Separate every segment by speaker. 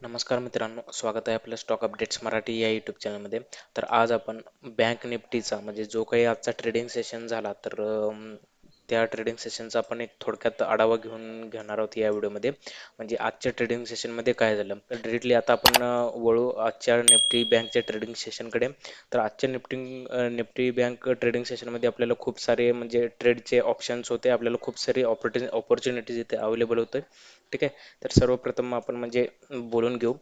Speaker 1: नमस्कार मित्रांनो, स्वागत आहे आपल्या स्टॉक अपडेट्स मराठी या यूट्यूब चॅनलमध्ये. तर आज आपण बँक निफ्टीचा म्हणजे जो काही आजचा ट्रेडिंग सेशन झाला तर त्या ट्रेडिंग सेशनचा आपण एक थोडक्यात आढावा घेणार आहोत या व्हिडिओमध्ये. म्हणजे आजच्या ट्रेडिंग सेशनमध्ये काय झालं तर डिरेक्टली आता आपण वळू आजच्या निफ्टी बँकच्या ट्रेडिंग सेशनकडे. तर आजच्या निफ्टी बँक ट्रेडिंग सेशनमध्ये आपल्याला खूप सारे म्हणजे ट्रेडचे ऑप्शन्स होते, आपल्याला खूप सारे ऑपॉर्च्युनिटीज इथे अवेलेबल होते. ठीक आहे. तर सर्वप्रथम आपण म्हणजे बोलून घेऊ.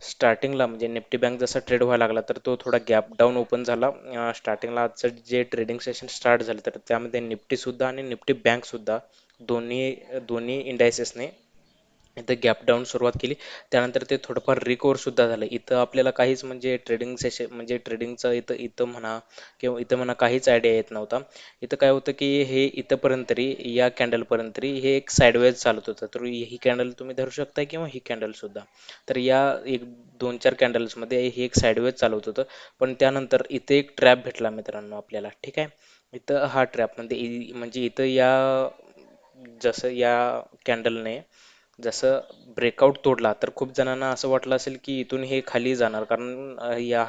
Speaker 1: स्टार्टिंगला म्हणजे निफ्टी बँक जसा ट्रेड व्हायला लागला तर तो थोडा गॅप डाऊन ओपन झाला. स्टार्टिंगला आजचं जे ट्रेडिंग सेशन स्टार्ट झालं तर त्यामध्ये निफ्टी सुद्धा आणि निफ्टी बँक सुद्धा दोन्ही दोन्ही इंडायसेसने इथं गॅप डाऊन सुरुवात केली. त्यानंतर ते थोडंफार रिकवर सुद्धा झालं. इथं आपल्याला काहीच म्हणजे ट्रेडिंग सेशन म्हणजे ट्रेडिंगचं इथं इथं म्हणा किंवा इथं म्हणा काहीच आयडिया येत नव्हता. इथं काय होतं की हे इथंपर्यंत तरी या कॅन्डलपर्यंत तरी हे एक साईडवेज चालत होतं. तर ही कॅन्डल तुम्ही धरू शकता किंवा ही कॅन्डल सुद्धा. तर या एक 2-4 कॅन्डल्समध्ये हे एक साईडवेज चालवत होतं. पण त्यानंतर इथे एक ट्रॅप भेटला मित्रांनो आपल्याला. ठीक आहे. इथं हा ट्रॅप म्हणजे इथं या जसं या कॅन्डलने जसं ब्रेकआउट तोडला तर खूप जणांना असं वाटलं असेल की इथून हे खाली जाणार, कारण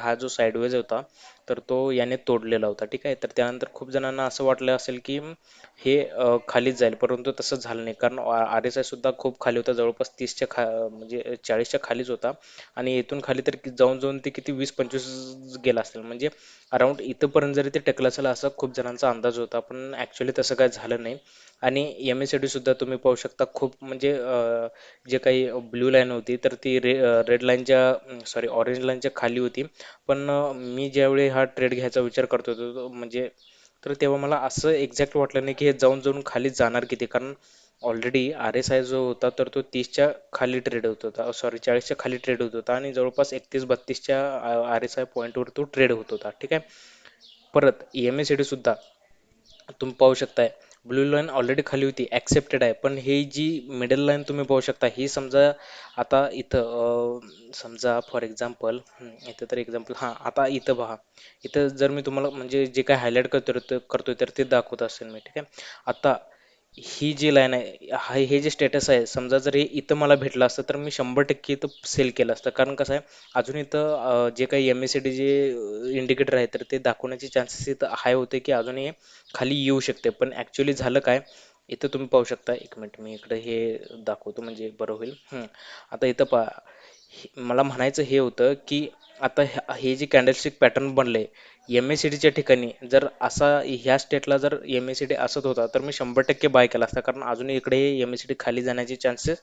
Speaker 1: हा जो साईडवेज होता तर तो याने तोडलेला होता. ठीक आहे. तर त्यानंतर खूप जणांना असं वाटलं असेल की हे खालीच जाईल, परंतु तसं झालं नाही, कारण आर एस आय सुद्धा खूप खाली होता, जवळपास 30च्या म्हणजे 40च्या खालीच होता. आणि इथून खाली तर जाऊन जाऊन ते किती 20-25 गेला असेल, म्हणजे अराउंड इथंपर्यंत जरी ते टेकलं असेल असा खूप जणांचा अंदाज होता, पण ॲक्च्युली तसं काय झालं नाही. आणि एम एस सी डी सुद्धा तुम्ही पाहू शकता खूप म्हणजे जे काही ब्ल्यू लाईन होती तर ती रेड लाईनच्या सॉरी ऑरेंज लाईनच्या खाली होती. पण मी ज्यावेळी हा ट्रेड घ्यायचा विचार करत होतो म्हणजे तर तेव्हा मला असं एक्झॅक्ट वाटलं नाही की हे जाऊन जाऊन खाली जाणार किती, कारण ऑलरेडी आर एस आय जो होता तर तो 30च्या खाली ट्रेड होत होता, सॉरी 40च्या खाली ट्रेड होत होता आणि जवळपास 31-32च्या आर एस आय पॉईंटवर तो ट्रेड होत होता. ठीक आहे. परत एम एस सी डी सुद्धा तुम्ही पाहू शकताय ब्लू लाईन ऑलरेडी खाली होती, ॲक्सेप्टेड आहे, पण ही जी मिडल लाईन तुम्ही पाहू शकता ही समजा आता इथं समजा फॉर एक्झाम्पल इथं तर एक्झाम्पल हां आता इथं पहा. इथं जर मी तुम्हाला म्हणजे जे काय हायलाईट करतोय तर ते दाखवत असेल मी. ठीक आहे. आता ही जी लाईन आहे हे जे स्टेटस आहे, समजा जर हे इथं मला भेटलं असतं तर मी 100% इथं सेल केलं असतं, कारण कसं आहे अजून इथं जे काही एम एस सी डी जे इंडिकेटर आहे तर ते दाखवण्याचे चान्सेस इथं हाय होते की अजून हे खाली येऊ शकते. पण ॲक्च्युली झालं काय इथं तुम्ही पाहू शकता. एक मिनिट मी इकडे हे दाखवतो म्हणजे बरं होईल. आता इथं पहा. मला म्हणायचं हे होतं की आता हे जे कॅन्डलस्टिक पॅटर्न बनले एम एस सी डीच्या ठिकाणी, जर असा ह्या स्टेटला जर एम एस सी डी असत होता तर मी 100% बाय केला असता, कारण अजून इकडे एम एस सी डी खाली जाण्याचे चान्सेस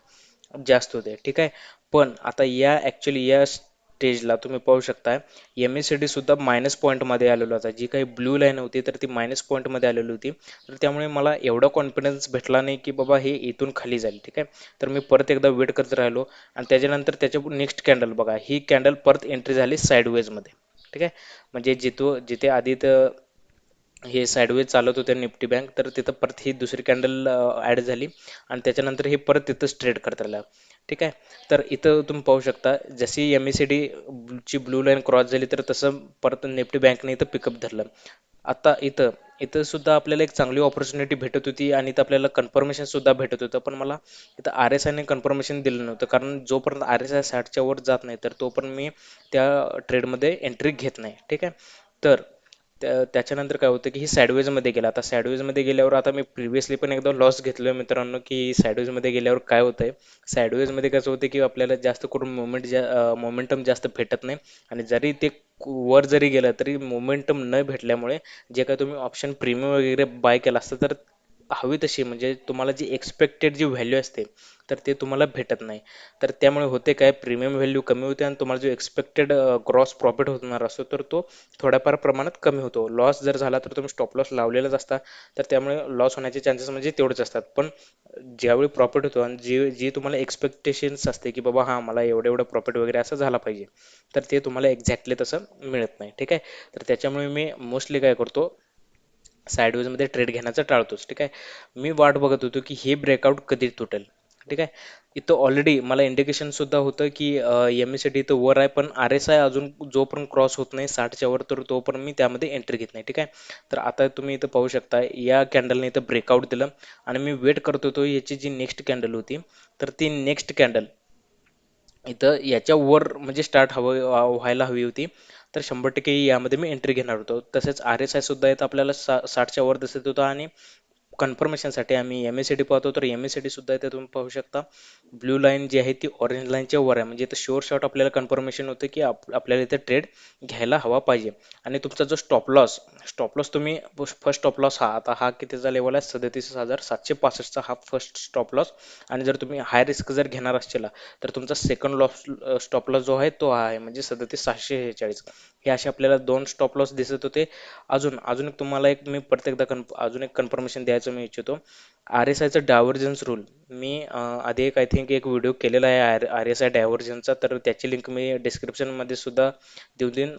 Speaker 1: जास्त होते. ठीक आहे. पण आता या ॲक्च्युली या स्टेजला तुम्ही पाहू शकता एम एस सी डी सुद्धा मायनस पॉईंटमध्ये आलेला होता. जी काही ब्लू लाईन होती तर ती मायनस पॉईंटमध्ये आलेली होती. तर त्यामुळे मला एवढा कॉन्फिडन्स भेटला नाही की बाबा हे इथून खाली जाईल. ठीक आहे. तर मी परत एकदा वेट करत राहिलो आणि त्याच्यानंतर त्याच्या नेक्स्ट कॅन्डल बघा, ही कॅन्डल परत एंट्री झाली साईडवेजमध्ये. ठीक आहे. म्हणजे जिथे आधी तर हे साईडवेज चालत होते निफ्टी बँक तर तिथं परत ही दुसरी कॅन्डल ॲड झाली आणि त्याच्यानंतर हे परत तिथंच ट्रेड करत राहिला. ठीक आहे. तर इथं तुम्ही पाहू शकता जशी एम एस सी डी ची ब्लू लाईन क्रॉस झाली तर तसं परत निफ्टी बँकने इथं पिकअप धरलं. आता इथं इथं सुद्धा आपल्याला एक चांगली ऑपॉर्च्युनिटी भेटत होती आणि इथं आपल्याला कन्फर्मेशन सुद्धा भेटत होतं, पण मला इथं आर एस आयने कन्फर्मेशन दिलं नव्हतं, कारण जोपर्यंत आर एस आय 60च्या वर जात नाही तर तोपर्यंत मी त्या ट्रेडमध्ये एंट्री घेत नाही. ठीक आहे. तर त्याच्यानंतर काय होतं की ही सँडविचमध्ये गेला. आता सँडविचमध्ये गेल्यावर आता मी प्रिव्हियसली पण एकदा लॉस घेतलोय मित्रांनो, की सँडविचमध्ये गेल्यावर काय होतंय, सँडविचमध्ये कसं होतं की आपल्याला जास्त करून मोमेंटम जास्त भेटत नाही. आणि जरी ते वर जरी गेलं तरी मोमेंटम न भेटल्यामुळे जे काय तुम्ही ऑप्शन प्रीमियम वगैरे बाय केला असतं तर हवी तशी म्हणजे तुम्हाला जी एक्सपेक्टेड जी व्हॅल्यू असते तर ते तुम्हाला भेटत नाही. तर त्यामुळे होते काय, प्रीमियम व्हॅल्यू कमी होते आणि तुम्हाला जो एक्सपेक्टेड ग्रॉस प्रॉफिट होणार असतो तर तो थोड्याफार प्रमाणात कमी होतो. लॉस जर झाला तर तुम्ही स्टॉप लॉस लावलेलाच असता, तर त्यामुळे लॉस होण्याचे चान्सेस म्हणजे तेवढेच असतात. पण ज्यावेळी प्रॉफिट होतो आणि जी तुम्हाला एक्सपेक्टेशन्स असते की बाबा हां मला एवढं एवढं प्रॉफिट वगैरे असं झाला पाहिजे, तर ते तुम्हाला एक्झॅक्टली तसं मिळत नाही. ठीक आहे. तर त्याच्यामुळे मी मोस्टली काय करतो, साईडवेजमध्ये ट्रेड घेण्याचं टाळतोच. ठीक आहे. मी वाट बघत होतो की हे ब्रेकआउट कधी तुटेल. ठीक आहे. इथं ऑलरेडी मला इंडिकेशन सुद्धा होतं की एम एस सी डी इथं वर आहे, पण आर एस आय अजून जोपर्यंत क्रॉस होत नाही 60च्या वर तर तोपर्यंत मी त्यामध्ये एंट्री घेत नाही. ठीक आहे. तर आता तुम्ही इथं पाहू शकता या कॅन्डलने इथं ब्रेकआउट दिलं आणि मी वेट करत होतो याची जी नेक्स्ट कॅन्डल होती तर ती नेक्स्ट कॅन्डल इथं याच्या वर म्हणजे स्टार्ट व्हायला हवी होती. तर 100% यामध्ये मी एंट्री घेणार होतो. तसेच RSI सुद्धा इथं आपल्याला 60च्या वर दिसत होता आणि कन्फर्मेशनसाठी आम्ही MACD पाहतो, तर MACD सुद्धा इथे तुम्ही पाहू शकता. ब्लू लाईन जी आहे ती ऑरेंज लाईनच्या वर आहे, म्हणजे इथं शुअर शॉट आपल्याला कन्फर्मेशन होतं की आपल्याला इथे ट्रेड घ्यायला हवा पाहिजे. आणि तुमचा जो स्टॉप लॉस तुम्ही फर्स्ट स्टॉप लॉस हा आता हा कितीचा लेवल आहे, 37,765 चा हा फर्स्ट स्टॉप लॉस. आणि जर तुम्ही हाय रिस्क जर घेणार असतील तर तुमचा सेकंड स्टॉप लॉस जो आहे तो हा आहे, म्हणजे 37,646. हे असे आपल्याला दोन स्टॉप लॉस दिसत होते. अजून अजून एक तुम्हाला एक मी प्रत्येकदा अजून एक कन्फर्मेशन द्यायचं मी इच्छितो. RSIचा डायव्हर्जन्स रूल मी आधी एक आय थिंक एक व्हिडिओ केलेला आहे RSI डायव्हर्जनचा, तर त्याची लिंक मी डिस्क्रिप्शनमध्ये सुद्धा देऊन देईन.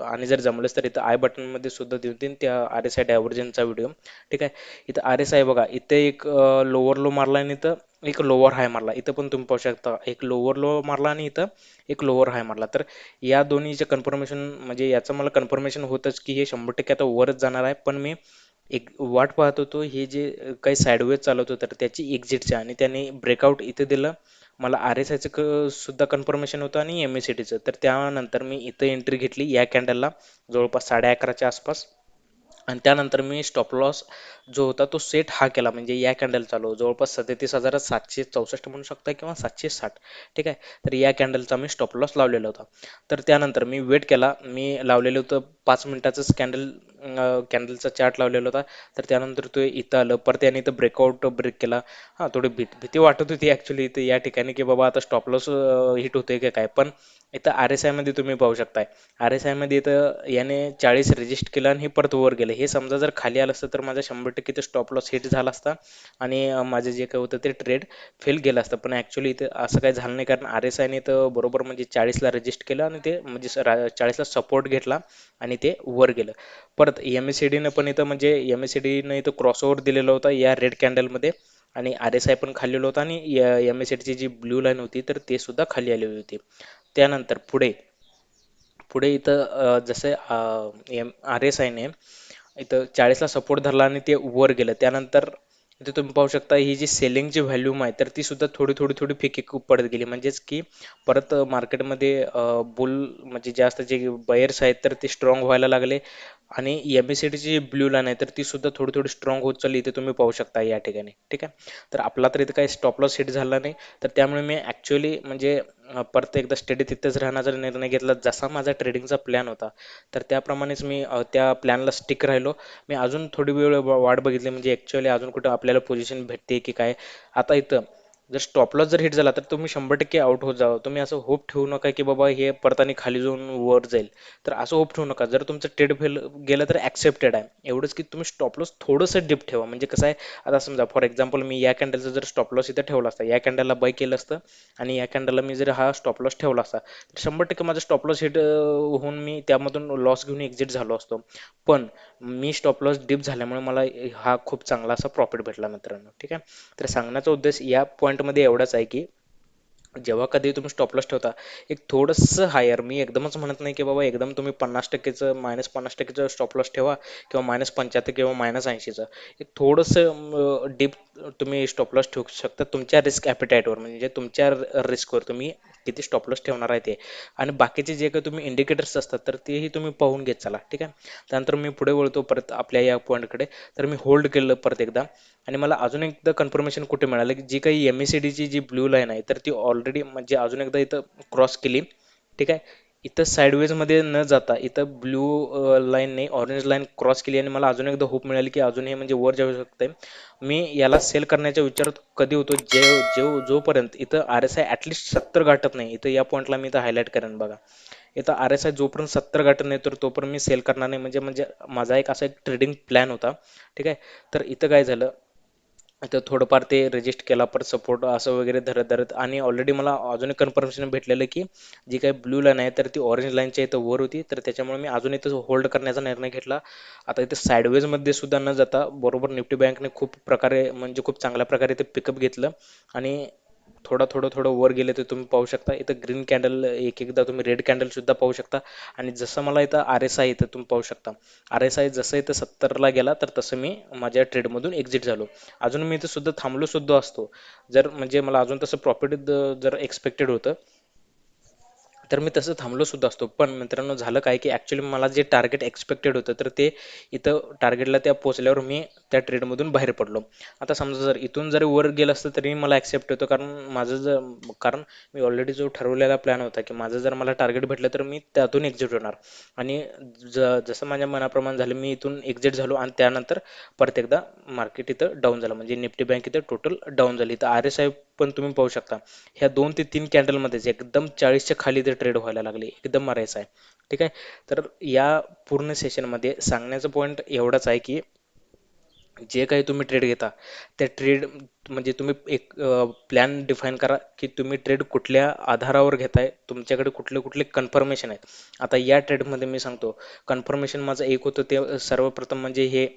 Speaker 1: आणि जर जमलंच तर इथं आय बटनमध्ये सुद्धा देऊन देईन त्या RSI डायव्हर्जनचा व्हिडिओ. ठीक आहे. इथं RSI बघा, इथे एक लोअर लो मारला आणि इथं एक लोअर हाय मारला. इथं पण तुम्ही पाहू शकता एक लोअर लो मारला आणि इथं एक लोअर हाय मारला. तर या दोन्हीचे कन्फर्मेशन म्हणजे याचं मला कन्फर्मेशन होतंच की हे 100% आता वरच जाणार आहे. पण मी एक वाट पाहत होतो हे जे काही साईडवेज चालत होतं तर त्याची एक्झिटचे, आणि त्याने ब्रेकआउट इथे दिलं. मला RSIचं सुद्धा कन्फर्मेशन होतं आणि MACDचं. तर त्यानंतर मी इथं एंट्री घेतली या कॅन्डलला जवळपास 11:30च्या आसपास. आणि त्यानंतर मी स्टॉप लॉस जो होता तो सेट हा केला, म्हणजे या कॅन्डल चालू जवळपास 37,764 म्हणू शकता किंवा 760. ठीक आहे. तर या कॅन्डलचा मी स्टॉप लॉस लावलेला होता. तर त्यानंतर मी वेट केला. मी लावलेलं होतं 5 मिनिटाचंच कॅन्डलचा चार्ट लावलेला होता. तर त्यानंतर तो इथं आलं परत याने इथं ब्रेक केला. हां, थोडी भीती वाटत होती ॲक्च्युली इथे या ठिकाणी की बाबा आता स्टॉप लॉस हिट होतोय का काय. पण इथं RSI मध्ये तुम्ही पाहू शकताय, RSI मध्ये इथं याने 40 रेजिस्ट केलं आणि हे परत वर गेलं. हे समजा जर खाली आलं असतं तर माझा 100% ते स्टॉप लॉस हिट झाला असता आणि माझं जे काही होतं ते ट्रेड फेल गेलं असतं. पण ॲक्च्युली इथं असं काही झालं नाही, कारण RSI ने तर बरोबर म्हणजे 40ला रेजिस्ट केलं आणि ते म्हणजे 40ला सपोर्ट घेतला आणि ते वर गेलं. परत MACD न पण इथं म्हणजे MACD न इथं क्रॉसओव्हर दिलेला होता या रेड कॅन्डलमध्ये, आणि RSI पण खाल्लेलं होतं आणि MACD ची जी ब्लू लाईन होती तर ते सुद्धा खाली आलेली होती. त्यानंतर पुढे पुढे इथं जसं RSI ने इथं 40ला सपोर्ट धरला आणि ते वर गेलं. त्यानंतर इथे तुम्ही पाहू शकता ही जी सेलिंगची व्हॅल्यूम आहे तर ती सुद्धा थोडी थोडी थोडी फिकी पडत गेली, म्हणजेच की परत मार्केटमध्ये बुल म्हणजे जास्त जे बायर्स आहेत तर ते स्ट्रॉंग व्हायला लागले. आणि MACD ची जी ब्ल्यू लाईन आहे तर ती सुद्धा थोडी थोडी स्ट्रॉंग होत चालली, इथे तुम्ही पाहू शकता या ठिकाणी. ठीक आहे. तर आपला तर इथं काही स्टॉप लॉस हिट झाला नाही. तर त्यामुळे मी ॲक्च्युली म्हणजे परत एकदा स्टडी तिथेच राहण्याचा निर्णय घेतला जसा माझा ट्रेडिंगचा प्लॅन होता. तर त्याप्रमाणेच मी त्या प्लॅनला स्टिक राहिलो. मी अजून थोडी वेळ वाट बघितली, म्हणजे ॲक्च्युअली अजून कुठं आपल्याला पोझिशन भेटते की काय. आता इथं जर स्टॉप लॉस जर हिट झाला तर तुम्ही 100% आउट होत जावं. तुम्ही असं होप ठेवू नका की बाबा हे परत आणि खाली जाऊन वर जाईल. तर असं होप ठेवू नका. जर तुमचं ट्रेड फेल गेलं तर ॲक्सेप्टेड आहे. एवढंच की तुम्ही स्टॉप लॉस थोडंसं डिप ठेवा. म्हणजे कसं आहे, आता समजा फॉर एक्झाम्पल मी या कॅन्डलचा जर स्टॉप लॉस इथं ठेवला असता, या कॅन्डलला बाय केलं असतं आणि या कॅन्डलला मी जर हा स्टॉप लॉस ठेवला असता तर 100% माझा स्टॉप लॉस हिट होऊन मी त्यामधून लॉस घेऊन एक्झिट झालो असतो. पण मी स्टॉप लॉस डीप झाल्यामुळे मला हा खूप चांगला असा प्रॉफिट भेटला मित्रांनो. ठीक आहे. तर सांगण्याचा उद्देश या पॉईंटमध्ये एवढाच आहे की जेव्हा कधी तुम्ही स्टॉप लॉस ठेवता एक थोडंसं हायर, मी एकदमच म्हणत नाही की बाबा एकदम तुम्ही 50%चं -50%चं स्टॉप लॉस ठेवा किंवा -75 किंवा -80चं. एक थोडंसं डीप तुम्ही स्टॉप लॉस ठेवू शकता तुमच्या रिस्क ॲपिटाईटवर, म्हणजे तुमच्या रिस्कवर तुम्ही किती स्टॉप लॉस ठेवणार आहे ते. आणि बाकीचे जे काही तुम्ही इंडिकेटर्स असतात तर तेही तुम्ही पाहून घेत चला. ठीक आहे. त्यानंतर मी पुढे वळतो परत आपल्या या पॉईंटकडे. तर मी होल्ड केलं परत एकदा, आणि मला अजून एकदा कन्फर्मेशन कुठे मिळालं की जी काही MACD ची जी ब्लू लाईन आहे तर ती ऑलरेडी म्हणजे अजून एकदा इथं क्रॉस केली. ठीक आहे. इथं साईडवेजमध्ये न जाता इथं ब्लू लाईनने ऑरेंज लाईन क्रॉस केली आणि मला अजून एकदा होप मिळाली की अजून हे म्हणजे वर जाऊ शकते. मी याला सेल करण्याच्या विचारात कधी होतो जोपर्यंत इथं RSI ॲटलिस्ट 70 गाठत नाही. इथं या पॉईंटला मी इथं हायलाईट करेन बघा. इथं RSI जोपर्यंत 70 गाठत नाही तर तोपर्यंत मी सेल करणार नाही, म्हणजे म्हणजे माझा एक असा एक ट्रेडिंग प्लॅन होता. ठीक आहे. तर इथं काय झालं, आता थोडंफार ते रेजिस्ट केला परत सपोर्ट असं वगैरे धरत धरत, आणि ऑलरेडी मला अजून एक कन्फर्मेशन भेटलेलं की जी काही ब्लू लाईन आहे तर ती ऑरेंज लाईनच्या इथं वर होती. तर त्याच्यामुळे मी अजून इथं होल्ड करण्याचा निर्णय घेतला. आता इथं साईडवेजमध्ये सुद्धा न जाता बरोबर निफ्टी बँकने खूप प्रकारे म्हणजे खूप चांगल्या प्रकारे ते पिकअप घेतलं आणि थोडं वर गेले ते तुम्ही पाहू शकता. इथं ग्रीन कॅन्डल एक एकदा तुम्ही रेड कॅन्डल सुद्धा पाहू शकता. आणि जसं मला इथं RSI इथं तुम्ही पाहू शकता, RSI जसं इथं 70ला गेला तर तसं मी माझ्या ट्रेडमधून एक्झिट झालो. अजून मी इथं सुद्धा थांबलो सुद्धा असतो जर म्हणजे मला अजून तसं प्रॉफिट जर एक्सपेक्टेड होतं तर मी तसं थांबलो सुद्धा असतो. पण मित्रांनो झालं काय, की ॲक्चुअली मला जे टार्गेट एक्स्पेक्टेड होतं, तर ते इथं टार्गेटला त्या पोहोचल्यावर मी त्या ट्रेडमधून बाहेर पडलो. आता समजा जर इथून जरी वर गेलं असतं तरी मला ॲक्सेप्ट होतं, कारण माझं जर कारण मी ऑलरेडी जो ठरवलेला प्लॅन होता, की माझं जर मला टार्गेट भेटलं तर मी त्यातून एक्झिट होणार. आणि जसं माझ्या मनाप्रमाणे झालं, मी इथून एक्झिट झालो आणि त्यानंतर परत एकदा मार्केट इथं डाऊन झालं. म्हणजे निफ्टी बँक इथं टोटल डाऊन झाली. तर RSI पण तुम्ही पाहू शकता. ह्या 2 ते 3 कॅन्डलमध्येच एकदम 40च्या खाली ते ट्रेड व्हायला लागले. एकदम मारायचं आहे. ठीक आहे. तर या पूर्ण सेशनमध्ये सांगण्याचा पॉईंट एवढाच आहे, की जे काही तुम्ही ट्रेड घेता, त्या ट्रेड म्हणजे तुम्ही एक प्लॅन डिफाईन करा, की तुम्ही ट्रेड कुठल्या आधारावर घेताय, तुमच्याकडे कुठले कुठले कन्फर्मेशन आहेत. आता या ट्रेडमध्ये मी सांगतो, कन्फर्मेशन माझं एक होतं ते सर्वप्रथम म्हणजे हे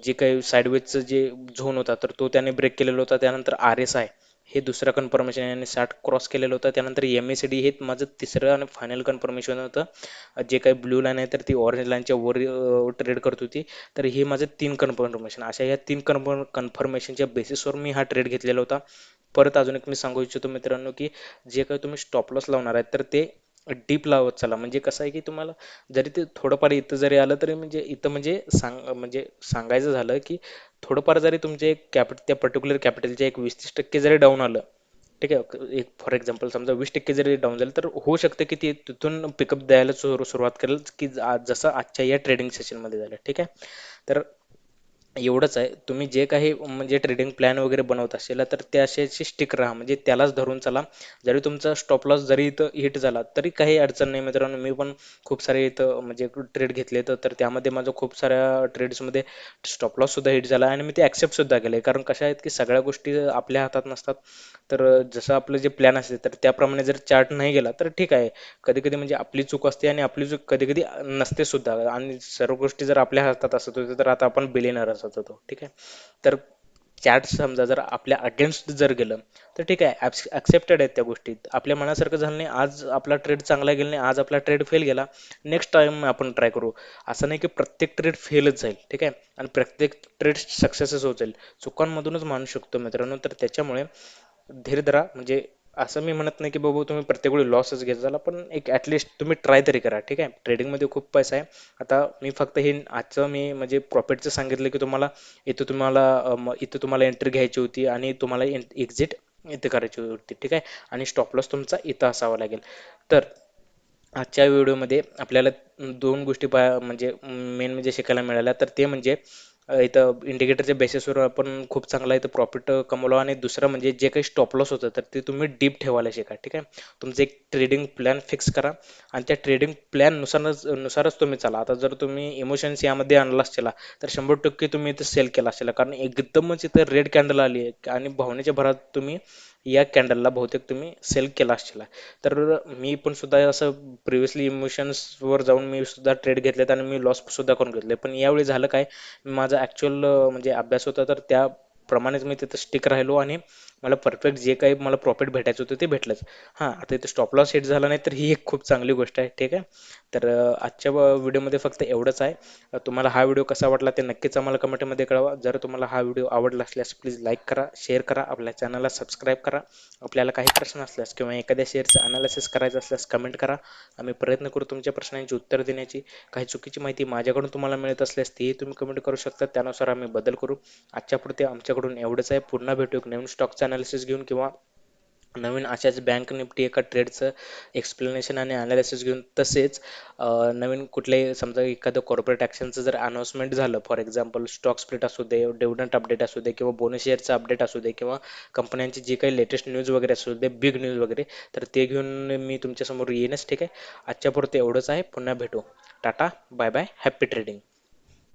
Speaker 1: जे काही साईडवेजचं जे झोन होता, तर तो त्याने ब्रेक केलेला होता. त्यानंतर RSI हे दुसरं कन्फर्मेशन याने 60 क्रॉस केलेलं होतं. त्यानंतर MACD हे माझं तिसरं आणि फायनल कन्फर्मेशन होतं. जे काही ब्लू लाईन आहे तर ती ऑरेंज लाईनच्या वर ट्रेड करत होती. तर हे माझे 3 कन्फर्मेशन, अशा या 3 कन्फर्मेशनच्या बेसिसवर मी हा ट्रेड घेतलेला होता. परत अजून एक मी सांगू इच्छितो मित्रांनो, की जे काही तुम्ही स्टॉप लॉस लावणार आहे तर ते डीप लावत चला. म्हणजे कसं आहे, की तुम्हाला जरी ते थोडंफार इथं जरी आलं तरी म्हणजे इथं म्हणजे म्हणजे सांगायचं झालं, की थोडंफार जरी तुमचे एक त्या पर्टिक्युलर कॅपिटलचे एक 20-30% जरी डाऊन आलं, ठीक आहे. एक फॉर एक्झाम्पल समजा 20% जरी डाऊन झालं तर होऊ शकतं, की ते तिथून पिकअप द्यायला सुरुवात करेल, की जसं आजच्या या ट्रेडिंग सेशनमध्ये झालं. ठीक आहे. तर एवढंच आहे. तुम्ही जे काही म्हणजे ट्रेडिंग प्लॅन वगैरे बनवत असेल तर त्या अशाशी स्टिक राहा, म्हणजे त्यालाच धरून चला. जरी तुमचा स्टॉप लॉस जरी इथं हिट झाला तरी काही अडचण नाही मित्रांनो. मी पण खूप सारे इथं म्हणजे ट्रेड घेतले तर त्यामध्ये माझं खूप साऱ्या ट्रेड्समध्ये स्टॉप लॉस सुद्धा हिट झाला आणि मी ते ॲक्सेप्ट सुद्धा केले. कारण कशा आहेत, की सगळ्या गोष्टी आपल्या हातात नसतात. तर जसं आपलं जे प्लॅन असते तर त्याप्रमाणे जर चार्ट नाही गेला तर ठीक आहे. कधी कधी म्हणजे आपली चूक असते आणि आपली चूक कधी कधी नसते सुद्धा, आणि सर्व गोष्टी जर आपल्या हातात असत होत्या तर आता आपण बिलियनर असत होतो. ठीक आहे. तर चार्ट समजा जर आपल्या अगेन्स्ट जर गेलं तर ठीक आहे, ॲक्सेप्टेड आहेत त्या गोष्टी. आपल्या मनासारखं झालं नाही, आज आपला ट्रेड चांगला गेला नाही, आज आपला ट्रेड फेल गेला, नेक्स्ट टाइम आपण ट्राय करू. असं नाही की प्रत्येक ट्रेड फेलच जाईल. ठीक आहे. आणि प्रत्येक ट्रेड सक्सेसच होत जाईल. चुकांमधूनच माणूस शिकतो मित्रांनो. तर त्याच्यामुळे धीर धरा. म्हणजे असं मी म्हणत नाही की बाबा तुम्ही प्रत्येक वेळी लॉसच घेत झाला, पण एक ॲटलिस्ट तुम्ही ट्राय तरी करा. ठीक आहे. ट्रेडिंगमध्ये खूप पैसा आहे. आता मी फक्त हे आजचं मी म्हणजे प्रॉफिटचं सांगितलं, की तुम्हाला इथं तुम्हाला एंट्री घ्यायची होती आणि तुम्हाला एक्झिट इथं करायची होती. ठीक आहे. आणि स्टॉप लॉस तुमचा इथं असावा लागेल. तर आजच्या व्हिडिओमध्ये आपल्याला दोन गोष्टी म्हणजे मेन म्हणजे शिकायला मिळाल्या. तर ते म्हणजे इथं इंडिकेटरच्या बेसिसवर आपण खूप चांगला इथं प्रॉफिट कमवलो, आणि दुसरं म्हणजे जे काही स्टॉप लॉस होतं तर ते तुम्ही डीप ठेवायला शिका. ठीक आहे. तुमचं एक ट्रेडिंग प्लॅन फिक्स करा आणि त्या ट्रेडिंग प्लॅन नुसारच तुम्ही चाला. आता जर तुम्ही इमोशन्स यामध्ये आणला असेल तर 100% तुम्ही इथं सेल केला असेल, कारण एकदमच इथं रेड कॅन्डल आली आहे आणि भावनेच्या भरात तुम्ही या कॅन्डलला बहुतेक तुम्ही सेल केला असेल. तर मी पण सुद्धा असं प्रिव्हियसली इमोशन्सवर जाऊन मी सुद्धा ट्रेड घेतलेत आणि मी लॉस सुद्धा करून घेतले. पण यावेळी झालं काय, माझा ॲक्च्युअल म्हणजे अभ्यास होता तर त्याप्रमाणेच मी तिथं स्टिक राहिलो आणि मला परफेक्ट जे काही मला प्रॉफिट भेटायचं होतं ते भेटलंच. हां, आता इथं स्टॉप लॉस हिट झाला नाही तर ही एक खूप चांगली गोष्ट आहे. ठीक आहे. तर आजच्या व्हिडिओमध्ये फक्त एवढंच आहे. तुम्हाला हा व्हिडिओ कसा वाटला ते नक्कीच आम्हाला कमेंटमध्ये कळवा. जर तुम्हाला हा व्हिडिओ आवडला असल्यास प्लीज लाईक करा, शेअर करा, आपल्या चॅनलला सबस्क्राईब करा. आपल्याला काही प्रश्न असल्यास किंवा एखाद्या शेअरचं अनालिसिस करायचं असल्यास कमेंट करा. आम्ही प्रयत्न करू तुमच्या प्रश्नांची उत्तर देण्याची. काही चुकीची माहिती माझ्याकडून तुम्हाला मिळत असल्यास तेही तुम्ही कमेंट करू शकता. त्यानुसार आम्ही बदल करू. आजच्या पुरते आमच्याकडून एवढंच आहे. पुन्हा भेटू एक नवीन स्टॉकचं अनालिसिस घेऊन किंवा नवीन अशाच बँक निफ्टी एका ट्रेडचं एक्सप्लेनेशन आणि अनालिसिस घेऊन. तसेच नवीन कुठल्याही समजा एखादं कॉर्पोरेट ॲक्शनचं जर अनाउन्समेंट झालं, फॉर एक्झाम्पल स्टॉक स्प्लिट असू दे, डिव्हिडंड अपडेट असू दे किंवा बोनस शेअरचं अपडेट असू दे किंवा कंपन्यांची जी काही लेटेस्ट न्यूज वगैरे असू दे, बिग न्यूज वगैरे, तर ते घेऊन मी तुमच्यासमोर येईनच. ठीक आहे. आजच्या पुरते एवढंच आहे. पुन्हा भेटू. Tata, bye bye, happy trading.